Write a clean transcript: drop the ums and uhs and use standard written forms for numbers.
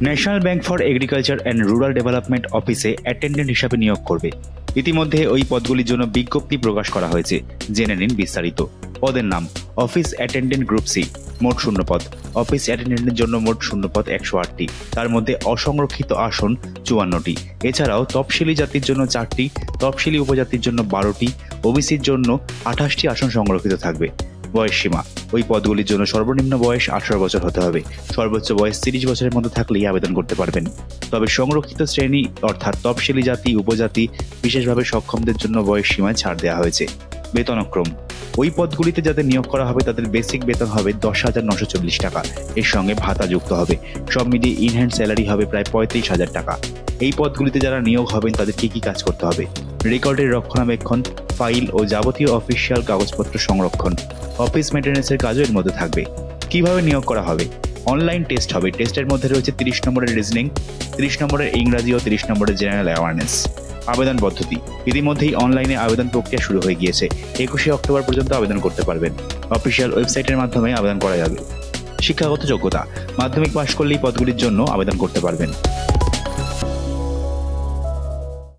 National bank for agriculture and rural development অফিসে attendant হিসাবে নিয়োগ করবে। ইতিমধ্যে ওই পদগুলির জন্য বিজ্ঞপ্তি প্রকাশ করা হয়েছে। জেনে নিন বিস্তারিত। পদের নাম অফিস অ্যাটেন্ডেন্ট গ্রুপ সি, মোট শূন্যপদ। অফিস অ্যাটেন্ডেন্টের জন্য মোট শূন্যপদ 108টি, তার মধ্যে অসংরক্ষিত আসন 54টি। এছাড়াও তফসিলি জাতির জন্য 4টি, তফসিলি উপজাতির জন্য 12টি, ওবিসির জন্য 28টি আসন সংরক্ষিত থাকবে। বয়স সীমা, ওই পদগুলির জন্য সর্বনিম্ন বয়স 18 বছর হতে হবে। সর্বোচ্চ বয়স 30 বছরের মধ্যে থাকলেই আবেদন করতে পারবেন। তবে সংরক্ষিত শ্রেণী অর্থাৎ তফসিলি জাতি, উপজাতি, বিশেষভাবে সক্ষমদের জন্য বয়স সীমায় ছাড় দেওয়া হয়েছে। বেতনক্রম, ওই পদগুলিতে যাদের নিয়োগ করা হবে তাদের বেসিক বেতন হবে 10,940 টাকা। এর সঙ্গে ভাতা যুক্ত হবে। সব মিলিয়ে ইনহ্যান্ড স্যালারি হবে প্রায় 35,000 টাকা। এই পদগুলিতে যারা নিয়োগ হবেন তাদের কি কাজ করতে হবে? রেকর্ডের রক্ষণাবেক্ষণ, ফাইল ও যাবতীয় অফিসিয়াল কাগজপত্র সংরক্ষণ, অফিস মেইনটেন্যান্সের কাজও এর মধ্যে থাকবে। কিভাবে নিয়োগ করা হবে? অনলাইন টেস্ট হবে। টেস্টের মধ্যে রয়েছে 30 নম্বরের রিজনিং, 30 নম্বরের ইংরাজি ও 30 নম্বরের জেনারেল অ্যাওয়ারনেস। আবেদন পদ্ধতি, ইতিমধ্যেই অনলাইনে আবেদন প্রক্রিয়া শুরু হয়ে গিয়েছে। 21শে অক্টোবর পর্যন্ত আবেদন করতে পারবেন। অফিসিয়াল ওয়েবসাইটের মাধ্যমে আবেদন করা যাবে। শিক্ষাগত যোগ্যতা, মাধ্যমিক পাশ করলেই পদগুলির জন্য আবেদন করতে পারবেন।